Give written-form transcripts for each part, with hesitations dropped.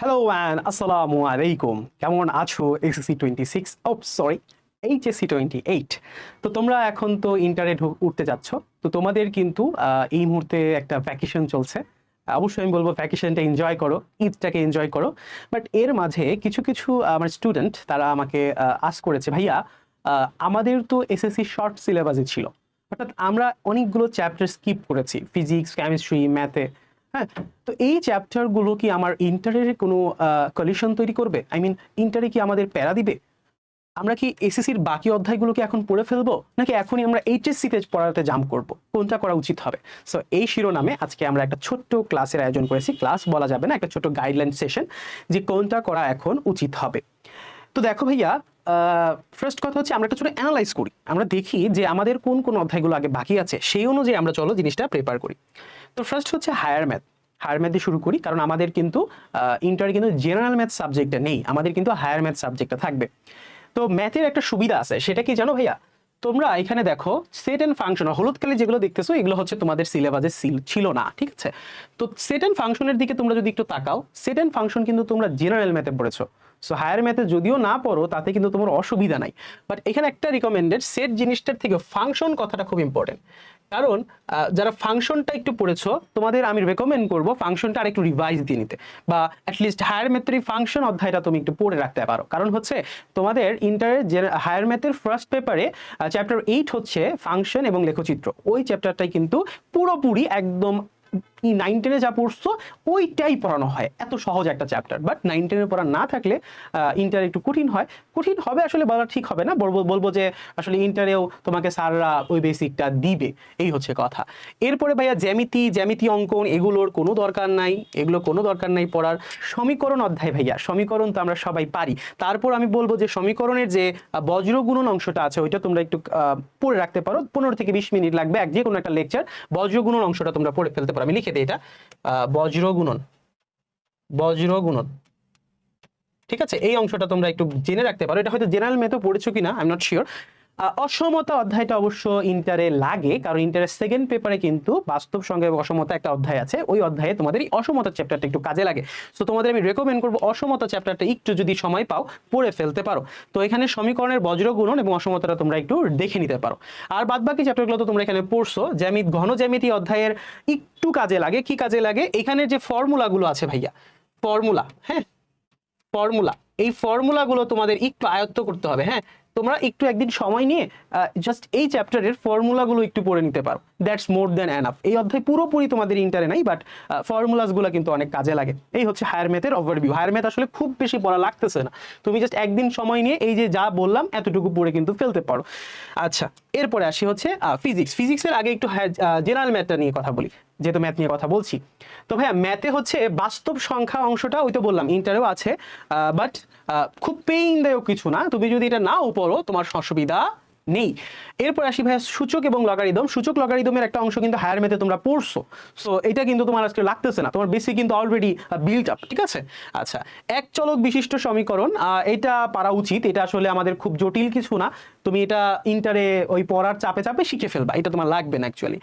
Hello and আসসালামু আলাইকুম। কেমন আছো এসএসসি 26 সরি এইচএসসি 28। তো তোমরা এখন তো ইন্টারে উঠতে যাচ্ছ। তো তোমাদের কিন্তু এই মুহূর্তে একটা ভ্যাকেশন চলছে। অবশ্যই আমি বলবো ভ্যাকেশনটা এনজয় করো, ঈদটাকে এনজয় করো। বাট এর মাঝে কিছু কিছু আমার স্টুডেন্ট তারা আমাকে আস্ক করেছে, ভাইয়া আমাদের তো এসএসসি শর্ট সিলেবাসে ছিল, অর্থাৎ আমরা অনেকগুলো চ্যাপ্টার স্কিপ করেছি, ফিজিক্স, কেমিস্ট্রি, ম্যাথে। হ্যাঁ, তো এই চ্যাপ্টারগুলো কি আমার ইন্টারের কোনো কলিশন তৈরি করবে? আই মিন ইন্টারে কি আমাদের প্যারা দিবে? আমরা কি এসএসসির বাকি অধ্যায়গুলোকে এখন পড়ে ফেলবো, নাকি এখনই আমরা এইচএসসিতে পড়াতে জাম্প করব? কোনটা করা উচিত হবে? সো এই শিরোনামে আজকে আমরা একটা ছোট্ট ক্লাসের আয়োজন করেছি। ক্লাস বলা যাবে না, একটা ছোট্ট গাইডলাইন সেশন, যে কোনটা করা এখন উচিত হবে। তো দেখো ভাইয়া, ফার্স্ট কথা হচ্ছে আমরা একটা ছোট অ্যানালাইজ করি, আমরা দেখি যে আমাদের কোন কোন অধ্যায়গুলো আগে বাকি আছে, সেই অনুযায়ী আমরা চলো জিনিসটা প্রিপেয়ার করি। তো ফার্স্ট হচ্ছে হায়ার ম্যাথ। হায়ার ম্যাথ দিয়ে শুরু করি, কারণ আমাদের কিন্তু ইন্টারে কিন্তু জেনারেল ম্যাথ সাবজেক্টটা নেই, আমাদের কিন্তু হায়ার ম্যাথ সাবজেক্টটা থাকবে। তো ম্যাথের একটা সুবিধা আছে, সেটা কি জানো ভাইয়া? তোমরা এখানে দেখো সেট এন্ড ফাংশন, হলুদ কালি যেগুলো দেখতেছো এগুলো হচ্ছে তোমাদের সিলেবাসে ছিল না, ঠিক আছে? তো সেট এন্ড ফাংশনের দিকে তোমরা যদি একটু তাকাও, সেট এন্ড ফাংশন কিন্তু তোমরা জেনারেল ম্যাথে পড়েছো। সো হায়ার ম্যাথে যদিও না পড়ো তাতে কিন্তু তোমার অসুবিধা নাই। বাট এখানে একটা রিকমেন্ডেড, সেট জিনিসটার থেকে ফাংশন কথাটা খুব ইম্পর্টেন্ট। কারণ যারা ফাংশনটা একটু পড়েছো, তোমাদের আমি রেকমেন্ড করবো ফাংশনটা আর একটু রিভাইজ দিয়ে নিতে, বা অ্যাটলিস্ট হায়ার ম্যাথের ফাংশন অধ্যায়টা তুমি একটু পড়ে রাখতে পারো। কারণ হচ্ছে তোমাদের ইন্টারের যে হায়ার ম্যাথের ফার্স্ট পেপারে চ্যাপ্টার 8 হচ্ছে ফাংশন এবং লেখচিত্র। ওই চ্যাপ্টারটাই কিন্তু পুরোপুরি একদম 9-10 যা পড়ছো ওইটাই পড়ানো হয়। এত সহজ একটা চ্যাপ্টার, বাট 9-10 পড়া না থাকলে ইন্টার একটু কঠিন হয়। কঠিন হবে আসলে বলা ঠিক হবে না, বলবো যে আসলে ইন্টারেও তোমাকে স্যাররা ওই বেসিকটা দিবে, এই হচ্ছে কথা। এরপরে ভাইয়া জ্যামিতি অঙ্কন এগুলোর কোনো দরকার নাই, এগুলো কোনো দরকার নাই পড়ার। সমীকরণ অধ্যায় ভাইয়া, সমীকরণ তো আমরা সবাই পারি। তারপর আমি বলবো যে সমীকরণের যে বজ্র গুণন অংশটা আছে ওইটা তোমরা একটু পড়ে রাখতে পারো। 15 থেকে 20 মিনিট লাগবে যে কোনো একটা লেকচার, বজ্র গুণন অংশটা তোমরা পড়ে ফেলতে পারো। আমি লিখে দিই এটা, বজ্র গুণন, ঠিক আছে? এই অংশটা তোমরা একটু জেনে রাখতে পারো। এটা হয়তো জেনারেল ম্যাথও পড়েছো কিনা আই এম নট শিওর। অসমতা অধ্যায়টা অবশ্য ইন্টারে লাগে, কারণ ইন্টারের সেকেন্ড পেপারে কিন্তু বাস্তব সঙ্গে অসমতা একটা অধ্যায় আছে, ওই অধ্যায়ে তোমাদের এই অসমতা চ্যাপ্টারটা একটু কাজে লাগে। সো তোমাদের আমি রেকমেন্ড করবো অসমতা চ্যাপ্টারটা একটু যদি সময় পাও পড়ে ফেলতে পারো। তো এখানে সমীকরণের বজ্র গুণন এবং অসমতাটা তোমরা একটু দেখে নিতে পারো। আর বাদ বাকি চ্যাপ্টারগুলো তো তোমরা এখানে পড়ছো। ঘন জ্যামিতি অধ্যায়ের একটু কাজে লাগে। কি কাজে লাগে? এখানে যে ফর্মুলাগুলো আছে ভাইয়া, ফর্মুলা, হ্যাঁ ফর্মুলা, এই ফর্মুলাগুলো তোমাদের একটু আয়ত্ত করতে হবে। হ্যাঁ, তোমরা একটু একদিন সময় নিয়ে জাস্ট এই চ্যাপ্টারের ফর্মুলাগুলো একটু পড়ে নিতে পারো, দ্যাটস মোর দ্যান এনাফ। এই অধ্যায় পুরোপুরি তোমাদের ইন্টারে নাই, বাট ফর্মুলাসগুলো কিন্তু অনেক কাজে লাগে। এই হচ্ছে হায়ার ম্যাথের ওভারভিউ। হায়ার ম্যাথ আসলে খুব বেশি পড়া লাগতেছে না, তুমি জাস্ট একদিন সময় নিয়ে এই যে যা বললাম এতটুকু পড়ে কিন্তু ফেলতে পারো। আচ্ছা, এরপরে আসি হচ্ছে ফিজিক্সের আগে একটু জেনারেল ম্যাথটা নিয়ে কথা বলি, যেহেতু ম্যাথ নিয়ে কথা বলছি। তো ভাইয়া ম্যাথে হচ্ছে বাস্তব সংখ্যা অংশটা ওই তো বললাম ইন্টারেও আছে, বাট খুব পেইনদায়ক কিছু না, তুমি যদি এটা নাও পড়ো তোমার অসুবিধা নেই। এরপর আসি ভাইয়া সূচক এবং লগারিদম। সূচক লগারিদমের একটা অংশ কিন্তু হায়ার ম্যাথে তোমরা পড়ছো, সো এটা কিন্তু তোমার আজকে লাগতেছে না, তোমার বেসিক কিন্তু অলরেডি বিল্ট আপ, ঠিক আছে? আচ্ছা, এক চলক বিশিষ্ট সমীকরণ, এটা পারা উচিত। এটা আসলে আমাদের খুব জটিল কিছু না, তুমি এটা ইন্টারে ওই পড়ার চাপে চাপে শিখে ফেলবা, এটা তোমার লাগবে না অ্যাকচুয়ালি।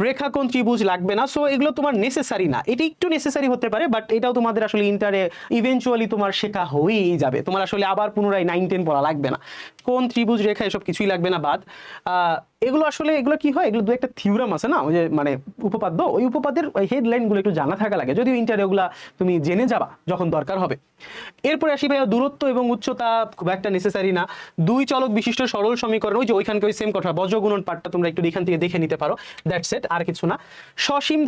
রেখাকোণ ত্রিভুজ লাগবে না, সো এগুলো তোমার নেসেসারি না। এটা একটু নেসেসারি হতে পারে, বাট এটাও তোমাদের আসলে ইন্টারে ইভেনচুয়ালি তোমার শেখা হয়েই যাবে, তোমার আসলে আবার পুনরায় 9-10 পড়া লাগবে না। কোন ত্রিভুজ রেখা এসব কিছুই লাগবে না বাদ। এগুলো আসলে এগুলো কি হয়, এগুলো দু একটা থিওরাম আছে না, ওই যে মানে উপপাদ্য, ওই উপপাদ্যের হেডলাইনগুলো একটু জানা থাকা লাগে, যদিও ইন্টারে ওগুলা তুমি জেনে যাবা যখন দরকার হবে। এরপরে আসি ভাইয়া দূরত্ব এবং উচ্চতা, খুব একটা নেসেসারি না। দুই চলক বিশিষ্ট সরল সমীকরণ, ওই যে ওইখানকে ওই সেম কথা, বজ্রগুণন পার্টটা তোমরা একটু এখান থেকে দেখে নিতে পারো, দ্যাটস ইট, আর কিছু না। সসীম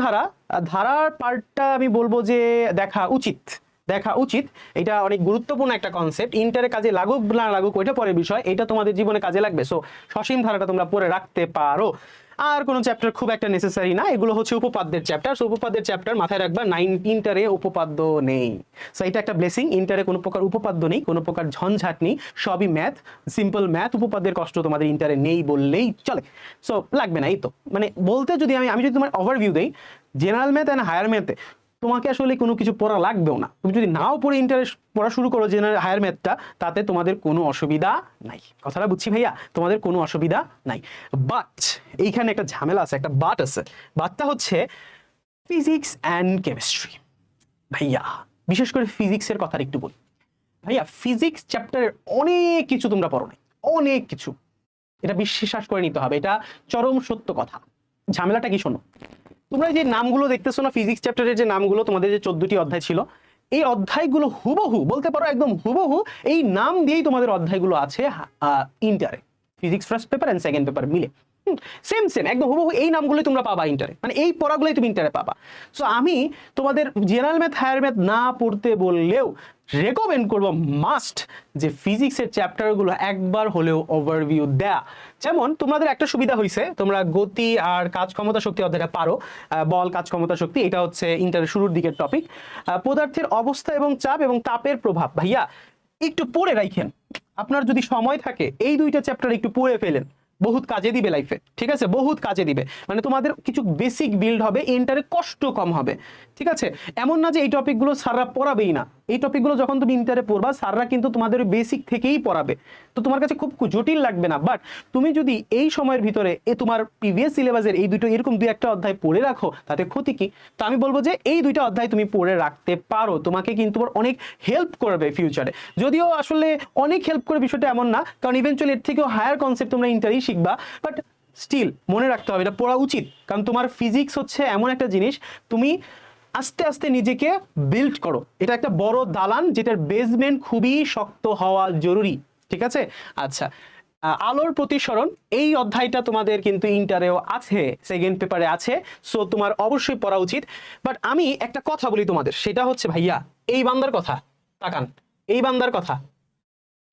ধারার পার্টটা আমি বলবো যে দেখা উচিত। এটা অনেক গুরুত্বপূর্ণ একটা কনসেপ্ট, ইন্টারে কাজে লাগুক না লাগুক ওইটা পরের বিষয়, এটা তোমাদের জীবনে কাজে লাগবে। সো সসীম ধারাটা তোমরা পড়ে রাখতে পারো। আর কোনো চ্যাপ্টার খুব একটা নেসেসারি না, এগুলো হচ্ছে উপপাদ্যের চ্যাপ্টার। সো উপপাদ্যের চ্যাপ্টার মাথায় রাখবা, ইন্টারে উপপাদ্য নেই। সো এটা একটা ব্লেসিং, ইন্টারে কোনো প্রকার উপপাদ্য নেই, কোনো প্রকার ঝঞ্ঝাট নেই, সবই ম্যাথ, সিম্পল ম্যাথ। উপপাদ্যের কষ্ট তোমাদের ইন্টারে নেই বললেই চলে। সো লাগবে না, এই তো মানে বলতে যদি আমি যদি তোমার ওভারভিউ দেই, জেনারেল ম্যাথ অ্যান্ড হায়ার ম্যাথে তোমাকে আসলে কোনো কিছু পড়া লাগবেও না। তুমি যদি নাও পড়ে ইন্টারেস্ট পড়া শুরু করো জেনারেল হায়ার ম্যাথটা, তাতে তোমাদের কোনো অসুবিধা নাই। কথাটা বুঝছি ভাইয়া, তোমাদের কোনো অসুবিধা নাই। বাট এইখানে একটা ঝামেলা আছে, একটা বাট আছে। বাটটা হচ্ছে ফিজিক্স অ্যান্ড কেমিস্ট্রি। ভাইয়া বিশেষ করে ফিজিক্সের কথা একটু বলি ভাইয়া। ফিজিক্স চ্যাপ্টারের অনেক কিছু তোমরা পড়ো না, অনেক কিছু, এটা বিশ্বাস করে নিতে হবে, এটা চরম সত্য কথা। ঝামেলাটা কি শোনো, তোমরা যে নামগুলো দেখতেছো না ফিজিক্স চ্যাপ্টারের যে নামগুলো, তোমাদের যে 14টি অধ্যায় ছিল, এই অধ্যায়গুলো হুবহু বলতে পারো একদম হুবহু এই নাম দিয়েই তোমাদের অধ্যায়গুলো আছে ইন্টারে, physics first paper and second paper মিলে সেম সেম একদম হুবহু এই নামগুলোই তোমরা পাবা ইন্টারে, মানে এই পড়াগুলোই তুমি ইন্টারে পাবা। সো আমি তোমাদের জেনারেল ম্যাথ হায়ার ম্যাথ না পড়তে বললেও রেকমেন্ড করবো মাস্ট যে ফিজিক্সের চ্যাপ্টারগুলো একবার হলেও ওভারভিউ দেয়া। যেমন তোমাদের একটা সুবিধা হয়েছে, তোমরা গতি আর কাজ ক্ষমতা শক্তি অধ্যায়টা পারো, বল কাজ ক্ষমতা শক্তি, এটা হচ্ছে ইন্টারের শুরুর দিকের টপিক। পদার্থের অবস্থা এবং চাপ এবং তাপের প্রভাব ভাইয়া একটু পড়ে রাখেন, আপনার যদি সময় থাকে এই দুইটা চ্যাপ্টার একটু পড়ে ফেলেন, বহুত কাজে দিবে লাইফে, ঠিক আছে, বহুত কাজে দিবে, মানে তোমাদের কিছু বেসিক বিল্ড হবে, ইন্টারে কষ্ট কম হবে, ঠিক আছে। এমন না যে এই টপিকগুলো স্যাররা পড়াবেই না, এই টপিকগুলো যখন তুমি ইন্টারে পড়বা স্যাররা কিন্তু তোমাদের বেসিক থেকেই পড়াবে, তো তোমার কাছে খুব জটিল লাগবে না। বাট তুমি যদি এই সময়ের ভিতরে তোমার প্রিভিয়াস সিলেবাসের এই দুটো এরকম দুই একটা অধ্যায় পড়ে রাখো, তাতে ক্ষতি কি? তো আমি বলবো যে এই দুইটা অধ্যায় তুমি পড়ে রাখতে পারো, তোমাকে কিন্তু অনেক হেল্প করবে ফিউচারে। যদিও আসলে অনেক হেল্প করে বিষয়টা এমন না, কারণ ইভেনচুয়ালি এর থেকেও হায়ার কনসেপ্ট তোমরা ইন্টারেই শিখবা, বাট স্টিল মনে রাখতে হবে এটা পড়া উচিত, কারণ তোমার ফিজিক্স হচ্ছে এমন একটা জিনিস, তুমি আস্তে আস্তে নিজেকে বিল্ড করো, এটা একটা বড় দালান যেটার বেসমেন্ট খুবই শক্ত হওয়া জরুরি, ঠিক আছে। আচ্ছা, আলোর প্রতিসরণ এই অধ্যায়টা তোমাদের কিন্তু ইন্টারেও আছে, সেকেন্ড পেপারে আছে, সো তোমার অবশ্যই পড়া উচিত। বাট আমি একটা কথা বলি তোমাদের, সেটা হচ্ছে ভাইয়া এই বান্দার কথা তাকান, এই বান্দার কথা,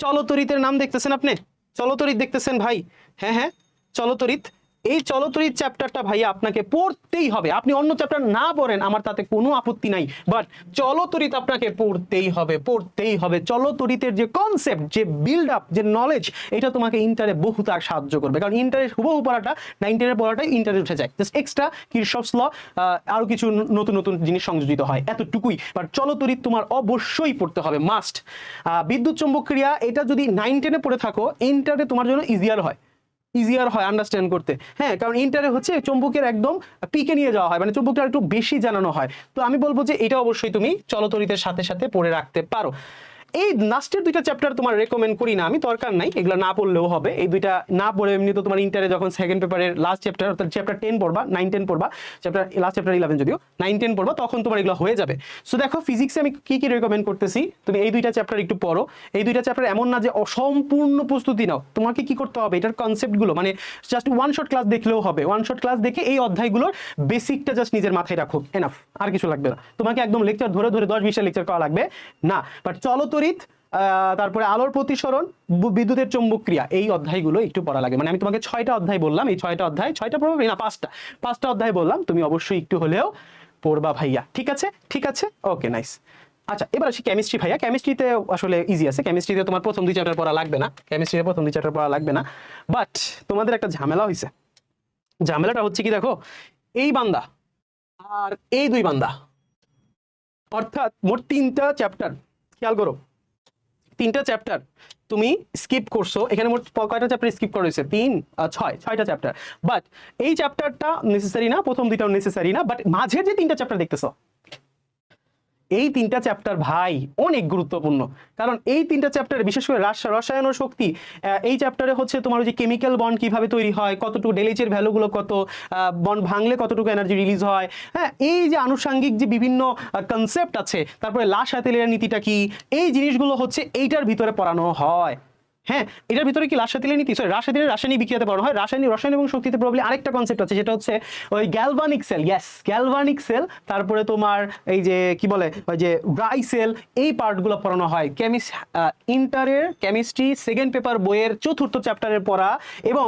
চলতরিতের নাম দেখতেছেন আপনি, চলতরিত দেখতেছেন ভাই, হ্যাঁ হ্যাঁ চলতরিত, এই চলতরিত চ্যাপ্টারটা ভাইয়া আপনাকে পড়তেই হবে, আপনি অন্য চ্যাপ্টার না পড়েন আমার তাতে কোনো আপত্তি নাই, বাট চলতরিত আপনাকে পড়তেই হবে, পড়তেই হবে। চলতরিতের যে কনসেপ্ট, যে বিল্ড আপ, যে নলেজ, এটা তোমাকে ইন্টারে বহুত আর সাহায্য করবে, কারণ ইন্টারে হুবহু পড়াটা না, ইন্টারের পড়াটা ইন্টারে উঠে যায়, জাস্ট এক্সট্রা কিরশফস ল আরো কিছু নতুন নতুন জিনিস সংযোজিত হয়, এতটুকুই। বাট চলতরিত তোমার অবশ্যই পড়তে হবে, মাস্ট। বিদ্যুৎ চৌম্বক ক্রিয়া এটা যদি 9-10-এ পড়ে থাকো, ইন্টারে তোমার জন্য ইজিয়ার হয়, ইজিয়ার হয় আন্ডারস্ট্যান্ড করতে, হ্যাঁ, কারণ ইন্টারে হচ্ছে চুম্বকের একদম পিকে নিয়ে যাওয়া হয়, মানে চুম্বকটা একটু বেশি জানানো হয়। তো আমি বলবো যে এটা অবশ্যই তুমি চলতরিতের সাথে সাথে পড়ে রাখতে পারো। এই লাস্টের দুইটা চ্যাপ্টার তোমার রেকমেন্ড করি না আমি, দরকার নাই, এগুলো না পড়লেও হবে, এই দুইটা না পড়ে এমনি তো তোমার ইন্টারে যখন সেকেন্ড পেপারের লাস্ট চ্যাপ্টার অর্থাৎ চ্যাপ্টার 10 পড়বা, 9-10 পড়বা, চ্যাপ্টার লাস্ট চ্যাপ্টার 11 যদিও 9-10 পড়বা, তখন তোমার এগুলো হয়ে যাবে। সো দেখো ফিজিক্সে আমি কি কি রেকমেন্ড করতেছি, তুমি এই দুইটা চ্যাপ্টার একটু পড়ো, এই দুইটা চ্যাপ্টার এমন না যে অসম্পূর্ণ প্রস্তুতি নাও, তোমাকে কি করতে হবে এটার কনসেপ্টগুলো, মানে জাস্ট ওয়ান শট ক্লাস দেখলেও হবে, ওয়ান শট ক্লাস দেখে এই অধ্যায়গুলোর বেসিকটা জাস্ট নিজের মাথায় রাখো, এনাফ, আর কিছু লাগবে না তোমাকে, একদম লেকচার ধরে ধরে 10-20টা লেকচার করা লাগবে না। বাট চলতরিত, তারপরে আলোর প্রতিসরণ, বিদ্যুতের চৌম্বক ক্রিয়া, এই অধ্যায়গুলো একটু পড়া লাগে, মানে আমি তোমাকে 6টা অধ্যায় বললাম, এই 6টা অধ্যায়, 6টা প্রবলেম না, 5টা অধ্যায় বললাম, তুমি অবশ্যই একটু হলেও পড়বা ভাইয়া, ঠিক আছে, ঠিক আছে, ওকে নাইস। আচ্ছা এবার আসি কেমিস্ট্রি ভাইয়া, কেমিস্ট্রিতে আসলে ইজি আছে, কেমিস্ট্রিতে তোমার প্রথম 2 চ্যাপ্টার পড়া লাগবে না, কেমিস্ট্রিতে প্রথম 2 চ্যাপ্টার পড়া লাগবে না, বাট তোমাদের একটা ঝামেলা হয়েছে, ঝামেলাটা হচ্ছে কি দেখো, এই বান্দা আর এই 2 বান্দা, অর্থাৎ মোট 3টা চ্যাপ্টার, খেয়াল করো 3টা চ্যাপ্টার তুমি স্কিপ করছো, এখানে মোট কয়টা চ্যাপ্টার স্কিপ করা হয়েছে, 6টা চ্যাপ্টার, বাট এই চ্যাপ্টারটা নেসেসারি না, প্রথম 2টাও নেসেসারি না, বাট মাঝের যে 3টা চ্যাপ্টার দেখতেছো, এই 3টা চ্যাপ্টার ভাই অনেক গুরুত্বপূর্ণ, কারণ এই 3টা চ্যাপ্টারে বিশেষ করে রসায়ন ও শক্তি, এই চ্যাপ্টারে হচ্ছে তোমার ওই যে কেমিক্যাল বন্ড কিভাবে তৈরি হয়, কতটুকু ডেলিচের ভ্যালুগুলো কত, বন্ড ভাঙলে কতটুকু এনার্জি রিলিজ হয়, হ্যাঁ, এই যে আনুষঙ্গিক যে বিভিন্ন কনসেপ্ট আছে, তারপরে লাশ-হাতেলিয়ার নীতিটা কি, এই জিনিসগুলো হচ্ছে এইটার ভিতরে পড়ানো হয়, হ্যাঁ, এটার ভিতরে কি লাশ-হাতেলিয়ার নীতি, সরি রাসায়নিক বিক্রিয়াতে পড়ানো হয়, রসায়ন এবং শক্তিতে প্রবলেম আরেকটা কনসেপ্ট আছে, সেটা হচ্ছে ওই galvanic cell, yes galvanic cell, তারপরে তোমার এই যে কি বলে ওই যে ব্রাই সেল, এই পার্টগুলো পড়ানো হয় ইন্টারের কেমিস্ট্রি সেকেন্ড পেপার বইয়ের 4র্থ চ্যাপ্টারের পড়া এবং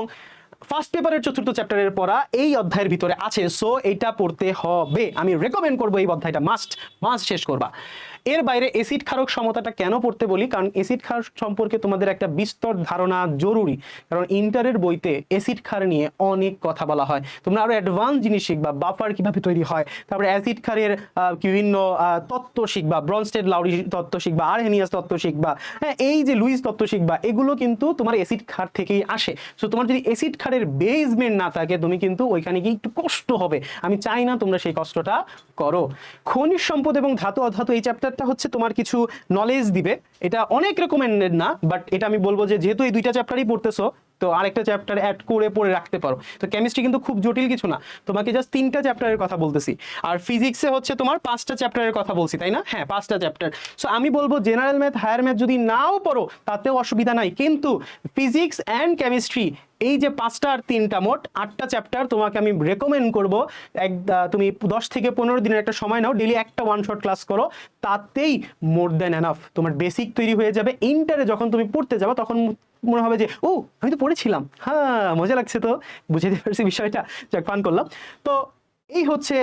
ফার্স্ট পেপারের 4র্থ চ্যাপ্টারের পড়া এই অধ্যায়ের ভিতরে আছে, সো এটা পড়তে হবে, আমি রেকমেন্ড করবো এই অধ্যায়টা মাস্ট শেষ করবা। এর বাইরে অ্যাসিড ক্ষারক সমতাটা কেন পড়তে বলি, কারণ অ্যাসিড ক্ষার সম্পর্কে তোমাদের একটা বিস্তর ধারণা জরুরি, কারণ ইন্টারের বইতে অ্যাসিড ক্ষার নিয়ে অনেক কথা বলা হয়, তোমরা আরো অ্যাডভান্স জিনিস শিখবা, বাফার কিভাবে তৈরি হয়, তারপরে অ্যাসিড ক্ষারের বিভিন্ন তত্ত্ব শিখবা, ব্রনস্টেড লাউরি তত্ত্ব শিখবা, আরহেনিয়াস তত্ত্ব শিখবা, হ্যাঁ, এই যে লুইস তত্ত্ব শিখবা, এগুলো কিন্তু তোমার অ্যাসিড ক্ষার থেকেই আসে। সো তোমার যদি অ্যাসিড ক্ষারের ইন্টারের বেসমেন্ট না থাকে তুমি কিন্তু ওইখানে গিয়ে একটু কষ্ট হবে। আমি চাই না তোমরা সেই কষ্টটা করো। খনিজ সম্পদ এবং ধাতু অধাতু এই চ্যাপ্টারটা হচ্ছে তোমার কিছু নলেজ দিবে, এটা অনেক রেকমেন্ডেড না, বাট এটা আমি বলবো যে যেহেতু এই দুইটা চ্যাপ্টারই পড়তেছো তো আরেকটা চ্যাপ্টার অ্যাড করে পড়ে রাখতে পারো। তো কেমিস্ট্রি কিন্তু খুব জটিল কিছু না, তোমাকে জাস্ট 3টা চ্যাপ্টারের কথা বলতেছি। আর ফিজিক্সে হচ্ছে তোমার 5টা চ্যাপ্টারের কথা বলছি, তাই না? হ্যাঁ 5টা চ্যাপ্টার। সো আমি বলবো জেনারেল ম্যাথ হায়ার ম্যাথ যদি নাও পড়ো তাতেও অসুবিধা নাই, কিন্তু ফিজিক্স অ্যান্ড কেমিস্ট্রি এই যে 5টা আর 3টা মোট 8টা চ্যাপ্টার তোমাকে আমি রেকমেন্ড করবো তুমি 10 থেকে 15 দিনের একটা সময় নাও, ডেলি একটা ওয়ান শট ক্লাস করো, তাতেই মোর দেন এনাফ তোমার বেসিক তৈরি হয়ে যাবে। ইন্টারে যখন তুমি পড়তে যাবে তখন মনে হবে যে ও আমি তো পড়েছিলাম, হ্যাঁ মজা লাগছে, তো বুঝতে পারছি বিষয়টা, যাক ফান করলাম। তো এই হচ্ছে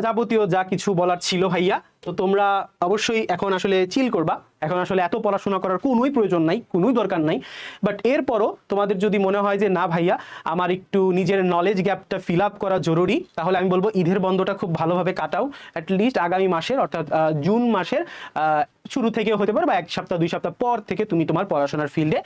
যাবতীয় যা কিছু বলার ছিল ভাইয়া। তো তোমরা অবশ্যই এখন আসলে চিল করবা, এখন আসলে এত পড়াশোনা করার কোনোই প্রয়োজন নাই, কোনোই দরকার নাই। বাট এরপরও তোমাদের যদি মনে হয় যে না ভাইয়া আমার একটু নিজের নলেজ গ্যাপটা ফিল আপ করা জরুরি, তাহলে আমি বলবো ঈদের বন্ধটা খুব ভালোভাবে কাটাও। অ্যাটলিস্ট আগামী মাসের অর্থাৎ জুন মাসের শুরু থেকে হতে পারে বা 1 সপ্তাহ 2 সপ্তাহ পর থেকে তুমি তোমার পড়াশোনার ফিল্ডে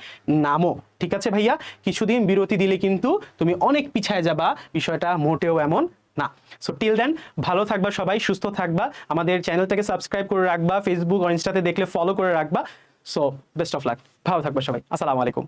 নামো। ঠিক আছে ভাইয়া, কিছুদিন বিরতি দিলে কিন্তু তুমি অনেক পিছায় যাবা, বিষয়টা মোটেও এমন না। সো টিল দেন ভালো থাকবা সবাই, সুস্থ থাকবা, আমাদের চ্যানেলটাকে সাবস্ক্রাইব করে রাখবা, ফেসবুক আর ইনস্টাতে দেখলে ফলো করে রাখবা। সো বেস্ট অফ লাক, ভালো থাকবা সবাই, আসসালামু আলাইকুম।